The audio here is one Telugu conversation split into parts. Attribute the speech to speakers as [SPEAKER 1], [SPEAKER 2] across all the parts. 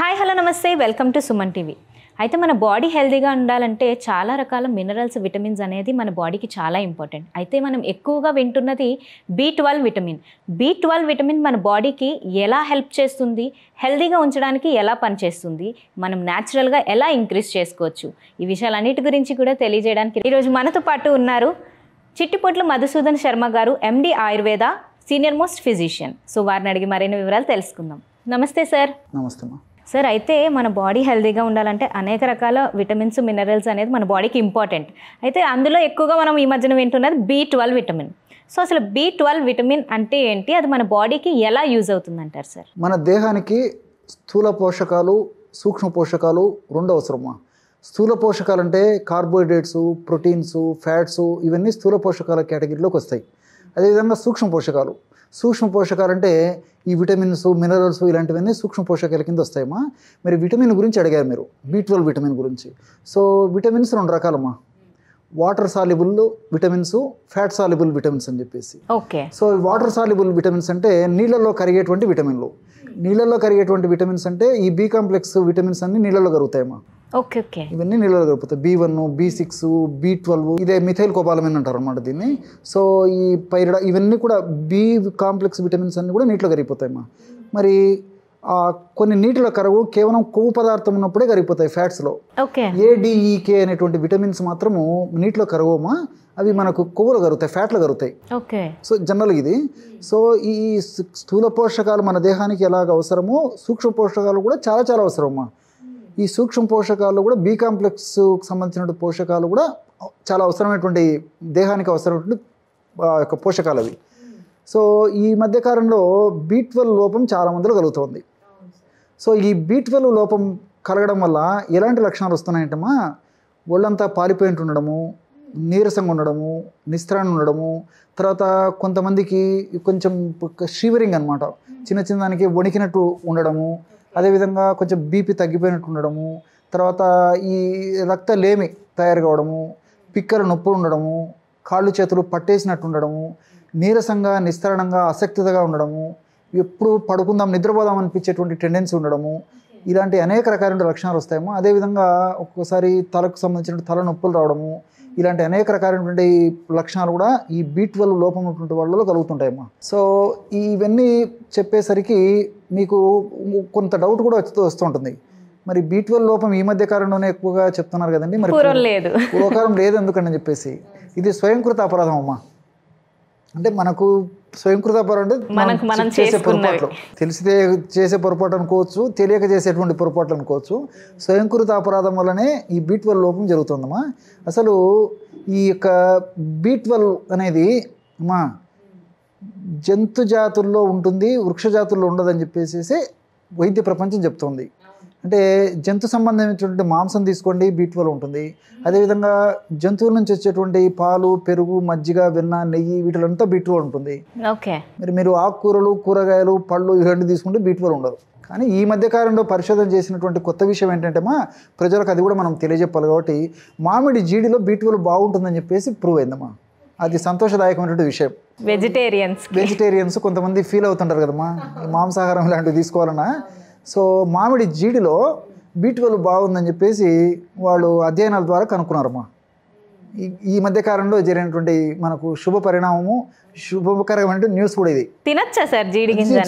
[SPEAKER 1] హాయ్ హలో నమస్తే వెల్కమ్ టు సుమన్ టీవీ. అయితే మన బాడీ హెల్తీగా ఉండాలంటే చాలా రకాల మినరల్స్ విటమిన్స్ అనేది మన బాడీకి చాలా ఇంపార్టెంట్. అయితే మనం ఎక్కువగా వింటున్నది B12 విటమిన్ మన బాడీకి ఎలా హెల్ప్ చేస్తుంది, హెల్తీగా ఉంచడానికి ఎలా పనిచేస్తుంది, మనం న్యాచురల్గా ఎలా ఇంక్రీజ్ చేసుకోవచ్చు, ఈ విషయాలన్నిటి గురించి కూడా తెలియజేయడానికి ఈరోజు మనతో పాటు ఉన్నారు చిట్టిపొట్ల మధుసూదన్ శర్మ గారు, MD Ayurveda, senior most physician. So వారిని అడిగి మరిన్ని వివరాలు తెలుసుకుందాం. నమస్తే సార్.
[SPEAKER 2] నమస్తే అమ్మా.
[SPEAKER 1] సార్, అయితే మన బాడీ హెల్తీగా ఉండాలంటే అనేక రకాల విటమిన్స్, మినరల్స్ అనేది మన బాడీకి ఇంపార్టెంట్. అయితే అందులో ఎక్కువగా మనం ఈ మధ్యన వింటున్నది B12 విటమిన్. సో అసలు B12 విటమిన్ అంటే ఏంటి, అది మన బాడీకి ఎలా యూజ్ అవుతుంది అంటారు సార్?
[SPEAKER 2] మన దేహానికి స్థూల పోషకాలు, సూక్ష్మ పోషకాలు రెండు అవసరమా. స్థూల పోషకాలు అంటే కార్బోహైడ్రేట్స్, ప్రోటీన్స్, ఫ్యాట్స్, ఇవన్నీ స్థూల పోషకాల కేటగిరీలోకి వస్తాయి. అదేవిధంగా సూక్ష్మ పోషకాలు అంటే ఈ విటమిన్స్, మినరల్స్ ఇలాంటివన్నీ సూక్ష్మ పోషకాల కింద వస్తాయమ్మా. మరి విటమిన్ గురించి అడిగారు మీరు, B12 విటమిన్ గురించి. సో విటమిన్స్ రెండు రకాలమ్మా, water soluble vitamins, fat soluble vitamins అని చెప్పేసి.
[SPEAKER 1] Okay.
[SPEAKER 2] So water soluble vitamins అంటే నీళ్ళల్లో కరిగేటువంటి విటమిన్లు. నీళ్ళల్లో కరిగేటువంటి విటమిన్స్ అంటే ఈ బి కాంప్లెక్స్ విటమిన్స్ అన్ని నీళ్ళలో కరుగుతాయమ్మా.
[SPEAKER 1] Okay okay.
[SPEAKER 2] ఇవన్నీ నీళ్ళలో కలుపుతాయి. B1, B6, B12, ఇదే మిథైల్ కోబాలమిన్ అంటారు అనమాట దీన్ని. సో ఈ పైరిడా ఇవన్నీ కూడా బి కాంప్లెక్స్ విటమిన్స్ అన్నీ కూడా నీటిలో కరిగిపోతాయమ్మా. మరి కొన్ని నీటిలో కరగు, కేవలం కొవ్వు పదార్థం ఉన్నప్పుడే కరిగిపోతాయి ఫ్యాట్స్లో.
[SPEAKER 1] ఓకే.
[SPEAKER 2] ADEK అనేటువంటి విటమిన్స్ మాత్రము నీటిలో కరగవమ్మా, అవి మనకు కొవ్వులు కరుగుతాయి, ఫ్యాట్లు కరుగుతాయి.
[SPEAKER 1] ఓకే. సో
[SPEAKER 2] జనరల్గా ఇది. సో ఈ స్థూల పోషకాలు మన దేహానికి ఎలాగ అవసరమో సూక్ష్మ పోషకాలు కూడా చాలా చాలా అవసరమమ్మా. ఈ సూక్ష్మ పోషకాలు కూడా బి కాంప్లెక్స్కి సంబంధించిన పోషకాలు కూడా చాలా అవసరమైనటువంటి, దేహానికి అవసరమైనటువంటి యొక్క పోషకాలు అవి. సో ఈ మధ్యకాలంలో B12 లోపం చాలా మందిలో కలుగుతుంది. సో ఈ B12 లోపం కలగడం వల్ల ఎలాంటి లక్షణాలు వస్తున్నాయంటమ్మా, ఒళ్ళంతా పాలిపోయింటు ఉండడము, నీరసంగా ఉండడము, నిస్త్రాణ ఉండడము, తర్వాత కొంతమందికి కొంచెం షివరింగ్ అనమాట, చిన్న చిన్న దానికి వణికినట్టు ఉండడము, అదేవిధంగా కొంచెం బీపీ తగ్గిపోయినట్టు ఉండడము, తర్వాత ఈ రక్త లేమి తయారు కావడము, పిక్కల నొప్పి ఉండడము, కాళ్ళు చేతులు పట్టేసినట్టు ఉండడము, నీరసంగా, నిస్తరణంగా, ఆసక్తిగా ఉండడము, ఎప్పుడు పడుకుందాం, నిద్రపోదాం అనిపించేటువంటి టెండెన్సీ ఉండడము, ఇలాంటి అనేక రకాలైన లక్షణాలు వస్తాయేమో. అదేవిధంగా ఒక్కోసారి తలకు సంబంధించిన తల నొప్పులు రావడము, ఇలాంటి అనేక రకాలైనటువంటి లక్షణాలు కూడా ఈ B12 లోపం ఉన్నటువంటి వాళ్ళలో కలుగుతుంటాయమ్మా. సో ఇవన్నీ చెప్పేసరికి మీకు కొంత డౌట్ కూడా వస్తూ ఉంటుంది. మరి B12 లోపం ఈ మధ్య కాలంలోనే ఎక్కువగా చెప్తున్నారు కదండి, మరి పూర్వకాలం లేదు ఎందుకని చెప్పేసి. ఇది స్వయంకృత అపరాధం అమ్మా. అంటే మనకు స్వయంకృత అపరాధం అంటే మనం చేసే పొరపాట్లు, తెలిసితే చేసే పొరపాటు అనుకోవచ్చు, తెలియక చేసేటువంటి పొరపాట్లు అనుకోవచ్చు. స్వయంకృత అపరాధం వల్లనే ఈ B12 లోపం జరుగుతుందమ్మా. అసలు ఈ యొక్క B12 అనేది అమ్మా జంతు జాతుల్లో ఉంటుంది, వృక్ష జాతుల్లో ఉండదని చెప్పేసి వైద్య ప్రపంచం చెప్తుంది. అంటే జంతు సంబంధించినటువంటి మాంసం తీసుకోండి, B12 ఉంటుంది. అదేవిధంగా జంతువుల నుంచి వచ్చేటువంటి పాలు, పెరుగు, మజ్జిగ, వెన్న, నెయ్యి, వీటిలంతా B12 ఉంటుంది.
[SPEAKER 1] ఓకే.
[SPEAKER 2] మరి మీరు ఆకుకూరలు, కూరగాయలు, పళ్ళు ఇవన్నీ తీసుకుంటే B12 ఉండదు. కానీ ఈ మధ్యకాలంలో పరిశోధన చేసినటువంటి కొత్త విషయం ఏంటంటే ప్రజలకు అది కూడా మనం తెలియజెప్పాలి. కాబట్టి మామిడి జీడిలో B12 బాగుంటుందని చెప్పేసి ప్రూవ్ అయిందమ్మా. అది సంతోషదాయకమైనటువంటి విషయం. వెజిటేరియన్స్ కొంతమంది ఫీల్ అవుతుంటారు కదమ్మా, మాంసాహారం ఇలాంటివి తీసుకోవాలన్నా. సో మామిడి జీడిలో B12 బాగుందని చెప్పేసి వాళ్ళు అధ్యయనాల ద్వారా కనుక్కున్నారమ్మా. ఈ మధ్యకాలంలో జరిగినటువంటి మనకు శుభ పరిణామము, శుభకరమైన న్యూస్ కూడా ఇది.
[SPEAKER 1] తినచ్చా సార్ జీడి గింజ?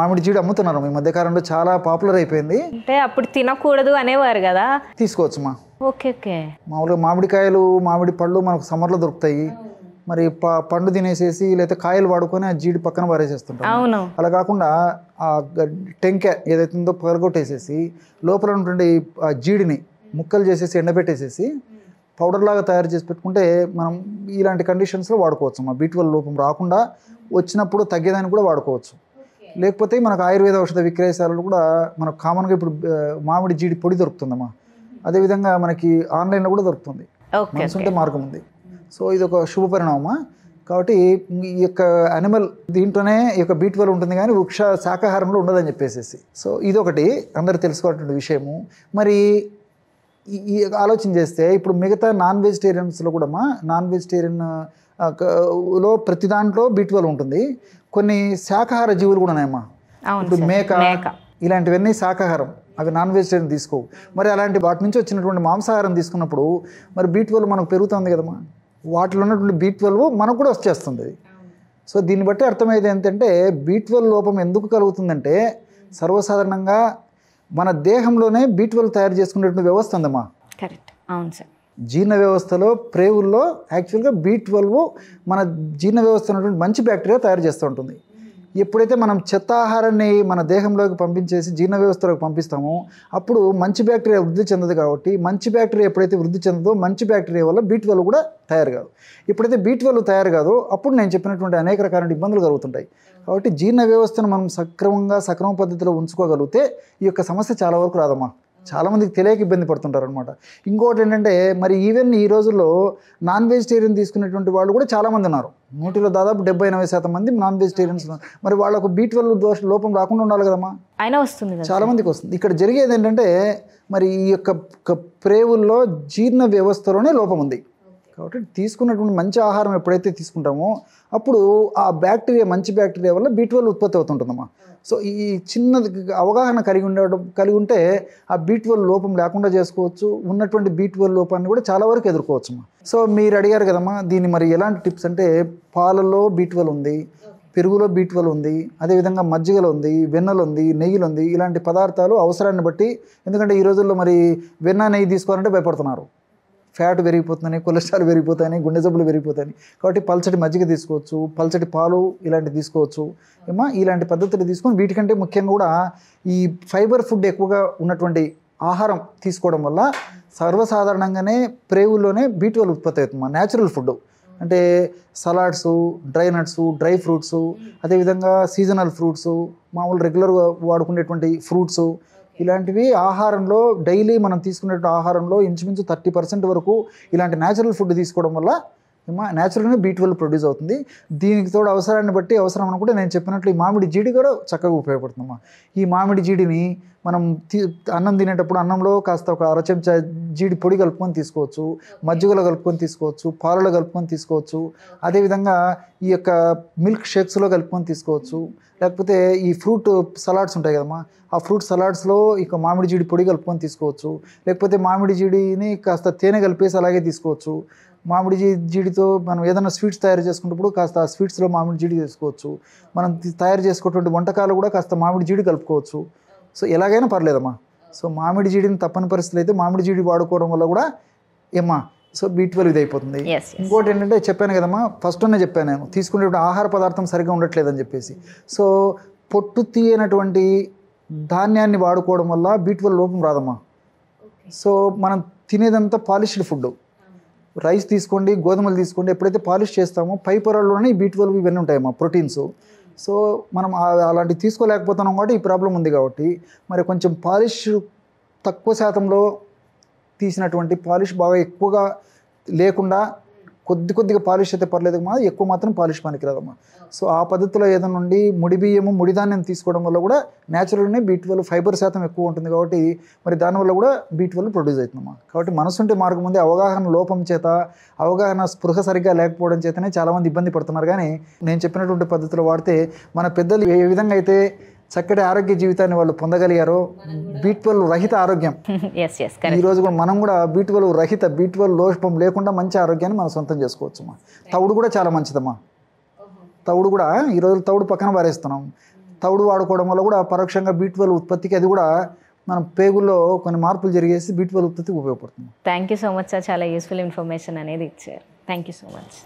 [SPEAKER 2] మామిడి జీడి అమ్ముతున్నారు ఈ మధ్యకాలంలో, చాలా పాపులర్ అయిపోయింది.
[SPEAKER 1] అంటే అప్పుడు తినకూడదు అనేవారు కదా,
[SPEAKER 2] తీసుకోవచ్చుమా.
[SPEAKER 1] Okay okay.
[SPEAKER 2] మామూలుగా మామిడికాయలు, మామిడి పళ్ళు మనకు సమ్మర్లో దొరుకుతాయి. మరి పండు తినేసేసి లేకపోతే కాయలు వాడుకొని ఆ జీడి పక్కన పారేసేస్తుంటాం. అలా కాకుండా ఆ టెంకాయ ఏదైతే ఉందో పగలగొట్టేసేసి లోపల ఉన్నటువంటి ఆ జీడిని ముక్కలు చేసేసి ఎండబెట్టేసేసి పౌడర్ లాగా తయారు చేసి పెట్టుకుంటే మనం ఇలాంటి కండిషన్స్లో వాడుకోవచ్చు. మా B12 లోపం రాకుండా వచ్చినప్పుడు తగ్గేదాన్ని కూడా వాడుకోవచ్చు. లేకపోతే మనకు ఆయుర్వేద ఔషధ విక్రయశాలలు కూడా మనకు కామన్గా ఇప్పుడు మామిడి జీడి పొడి దొరుకుతుందమ్మా. అదేవిధంగా మనకి ఆన్లైన్లో కూడా దొరుకుతుంది, మనసు ఉంటే మార్గం ఉంది. సో ఇది ఒక శుభ పరిణామమా. కాబట్టి ఈ యొక్క యానిమల్ దీంట్లోనే ఈ యొక్క B12 ఉంటుంది, కానీ వృక్ష శాకాహారంలో ఉండదని చెప్పేసి. సో ఇదొకటి అందరూ తెలుసుకోవాల్సిన విషయము. మరి ఈ ఆలోచన చేస్తే ఇప్పుడు మిగతా నాన్ వెజిటేరియన్స్లో కూడా నాన్ వెజిటేరియన్ లో ప్రతి దాంట్లో B12 ఉంటుంది. కొన్ని శాకాహార జీవులు కూడా ఉన్నాయమ్మా. ఇప్పుడు మేక ఇలాంటివన్నీ శాకాహారం. అవి నాన్ వెజిటేరియన్ తీసుకోవు. మరి అలాంటి వాటి నుంచి వచ్చినటువంటి మాంసాహారం తీసుకున్నప్పుడు మరి B12 మనకు పెరుగుతుంది కదమ్మా, వాటిలో ఉన్నటువంటి B12 మనకు కూడా వచ్చేస్తుంది. సో దీన్ని బట్టి అర్థమయ్యేది ఏంటంటే B12 లోపం ఎందుకు కలుగుతుందంటే సర్వసాధారణంగా మన దేహంలోనే B12 తయారు చేసుకునేటువంటి వ్యవస్థ ఉందమ్మా.
[SPEAKER 1] కరెక్ట్, అవును సార్.
[SPEAKER 2] జీర్ణ వ్యవస్థలో ప్రేవుల్లో యాక్చువల్గా B12 మన జీర్ణ వ్యవస్థ ఉన్నటువంటి మంచి బ్యాక్టీరియా తయారు చేస్తూ ఉంటుంది. ఎప్పుడైతే మనం చెత్త ఆహారాన్ని మన దేహంలోకి పంపించేసి జీర్ణ వ్యవస్థలోకి పంపిస్తామో అప్పుడు మంచి బ్యాక్టీరియా వృద్ధి చెందదు. కాబట్టి మంచి బ్యాక్టీరియా ఎప్పుడైతే వృద్ధి చెందదో మంచి బ్యాక్టీరియా వల్ల B12 కూడా తయారు కాదు. ఎప్పుడైతే B12 తయారు కాదో అప్పుడు నేను చెప్పినటువంటి అనేక రకాల ఇబ్బందులు కలుగుతుంటాయి. కాబట్టి జీర్ణ వ్యవస్థను మనం సక్రమ పద్ధతిలో ఉంచుకోగలిగితే ఈ యొక్క సమస్య చాలా వరకు రాదమ్మా. చాలామందికి తెలియక ఇబ్బంది పడుతుంటారు అనమాట. ఇంకోటి ఏంటంటే మరి ఈవెన్ ఈ రోజుల్లో నాన్ వెజిటేరియన్ తీసుకునేటువంటి వాళ్ళు కూడా చాలామంది ఉన్నారు. 100లో దాదాపు 70-80% మంది నాన్ వెజిటేరియన్స్. మరి వాళ్ళకు B12 లోపం రాకుండా ఉండాలి కదమ్మా,
[SPEAKER 1] అయినా వస్తుంది,
[SPEAKER 2] చాలామందికి వస్తుంది. ఇక్కడ జరిగేది ఏంటంటే మరి ఈ యొక్క ప్రేవుల్లో జీర్ణ వ్యవస్థలోనే లోపం ఉంది. కాబట్టి తీసుకున్నటువంటి మంచి ఆహారం ఎప్పుడైతే తీసుకుంటామో అప్పుడు ఆ బ్యాక్టీరియా మంచి బ్యాక్టీరియా వల్ల B12 ఉత్పత్తి అవుతుంటుందమ్మా. సో ఈ చిన్న అవగాహన కలిగి ఉంటే ఆ B12 లోపం లేకుండా చేసుకోవచ్చు. ఉన్నటువంటి B12 లోపాన్ని కూడా చాలా వరకు ఎదుర్కోవచ్చు అమ్మా. సో మీరు అడిగారు కదమ్మా దీన్ని మరి ఎలాంటి టిప్స్ అంటే పాలలో B12 ఉంది, పెరుగులో B12 ఉంది, అదేవిధంగా మజ్జిగలో ఉంది, వెన్నలో ఉంది, నెయ్యిలో ఉంది. ఇలాంటి పదార్థాలు అవసరాన్ని బట్టి, ఎందుకంటే ఈ రోజుల్లో మరి వెన్న నెయ్యి తీసుకోవాలంటే భయపడుతున్నారు. ఫ్యాట్ పెరిగిపోతుందని, కొలెస్ట్రాల్ పెరిగిపోతాయని, గుండె జబ్బులు పెరిగిపోతాయని. కాబట్టి పల్చటి మజ్జిగ తీసుకోవచ్చు, పల్చటి పాలు ఇలాంటివి తీసుకోవచ్చు ఏమా. ఇలాంటి పద్ధతులు తీసుకొని వీటికంటే ముఖ్యంగా కూడా ఈ ఫైబర్ ఫుడ్ ఎక్కువగా ఉన్నటువంటి ఆహారం తీసుకోవడం వల్ల సర్వసాధారణంగానే ప్రేవుల్లోనే B12 ఉత్పత్తి అవుతుంది. న్యాచురల్ ఫుడ్ అంటే salads, dry nuts, dry fruits, అదేవిధంగా సీజనల్ ఫ్రూట్స్, మామూలు రెగ్యులర్గా వాడుకునేటువంటి ఫ్రూట్స్, ఇలాంటివి ఆహారంలో డైలీ మనం తీసుకునే ఆహారంలో ఇంచుమించు 30% వరకు ఇలాంటి న్యాచురల్ ఫుడ్ తీసుకోవడం వల్ల న్యాచురల్గానే B12 ప్రొడ్యూస్ అవుతుంది. దీనికి తోడు అవసరాన్ని బట్టి అవసరం అనుకుంటే నేను చెప్పినట్లు ఈ మామిడి జీడి కూడా చక్కగా ఉపయోగపడుతుందమ్మా. ఈ మామిడి జీడిని మనం అన్నం తినేటప్పుడు అన్నంలో కాస్త ఒక అర చెంచా జీడి పొడి కలుపుకొని తీసుకోవచ్చు, మజ్జిగలో కలుపుకొని తీసుకోవచ్చు, పాలలో కలుపుకొని తీసుకోవచ్చు, అదేవిధంగా ఈ యొక్క మిల్క్ షేక్స్లో కలుపుకొని తీసుకోవచ్చు. లేకపోతే ఈ ఫ్రూట్ సలాడ్స్ ఉంటాయి కదమ్మా, ఆ ఫ్రూట్ సలాడ్స్లో ఇక మామిడి జీడి పొడి కలుపుకొని తీసుకోవచ్చు. లేకపోతే మామిడి జీడిని కాస్త తేనె కలిపేసి అలాగే తీసుకోవచ్చు. మామిడి జీడితో మనం ఏదైనా స్వీట్స్ తయారు చేసుకున్నప్పుడు కాస్త ఆ స్వీట్స్లో మామిడి జీడి తీసుకోవచ్చు. మనం తయారు చేసుకున్నటువంటి వంటకాలు కూడా కాస్త మామిడి జీడి కలుపుకోవచ్చు. సో ఎలాగైనా పర్లేదమ్మా. సో మామిడి జీడిని తప్పని పరిస్థితులు అయితే మామిడి జీడి వాడుకోవడం వల్ల కూడా ఏమ్మా సో B12 ఇది అయిపోతుంది. ఇంకోటి ఏంటంటే చెప్పాను కదమ్మా, ఫస్ట్నే చెప్పాను నేను తీసుకునేటువంటి ఆహార పదార్థం సరిగ్గా ఉండట్లేదని చెప్పేసి. సో పొట్టు తీయనటువంటి ధాన్యాన్ని వాడుకోవడం వల్ల B12 లోపం రాదమ్మా. సో మనం తినేదంతా పాలిష్డ్ ఫుడ్, రైస్ తీసుకోండి, గోధుమలు తీసుకోండి, ఎప్పుడైతే పాలిష్ చేస్తామో పై పొరల్లోనే B12 ఇవన్నీ ఉంటాయమ్మా, ప్రోటీన్స్. సో మనం అలాంటివి తీసుకోలేకపోతున్నాం కాబట్టి ఈ ప్రాబ్లం ఉంది. కాబట్టి మరి కొంచెం పాలిష్ తక్కువ శాతంలో తీసినటువంటి పాలిష్ బాగా ఎక్కువగా లేకుండా కొద్దిగా పాలిష్ అయితే పర్లేదు మా, ఎక్కువ మాత్రం పాలిష్ పనికిరాదమ్మా. సో ఆ పద్ధతిలో ఏదైనా నుండి ముడి బియ్యము, ముడి ధాన్యం తీసుకోవడం వల్ల కూడా న్యాచురల్గానే B12 ఫైబర్ శాతం ఎక్కువ ఉంటుంది. కాబట్టి మరి దానివల్ల కూడా B12 ప్రొడ్యూస్ అవుతుందమ్మా. కాబట్టి మనసుంటే మార్గం ఉంది. అవగాహన లోపం చేత, అవగాహన స్పృహ సరిగ్గా లేకపోవడం చేతనే చాలామంది ఇబ్బంది పడుతున్నారు. కానీ నేను చెప్పినటువంటి పద్ధతిలో వాడితే మన పెద్దలు ఏ విధంగా అయితే చక్కటి ఆరోగ్య జీవితాన్ని వాళ్ళు పొందగలిగారో, B12 రహిత ఆరోగ్యం ఈ రోజు మనం కూడా B12 రహిత, B12 లోపం లేకుండా మంచి ఆరోగ్యాన్ని మనం సొంతం చేసుకోవచ్చు అమ్మా. తవుడు కూడా చాలా మంచిదమ్మా. తవుడు కూడా ఈరోజు తవుడు పక్కన పారేస్తున్నాం. తవుడు వాడుకోవడం వల్ల కూడా పరోక్షంగా B12 ఉత్పత్తికి అది కూడా మనం పేగుల్లో కొన్ని మార్పులు జరిగేసి B12 ఉత్పత్తికి ఉపయోగపడుతుంది.
[SPEAKER 1] Thank you so much sir, చాలా యూస్ఫుల్ ఇన్ఫర్మేషన్ అనేది ఇచ్చారు. Thank you so much.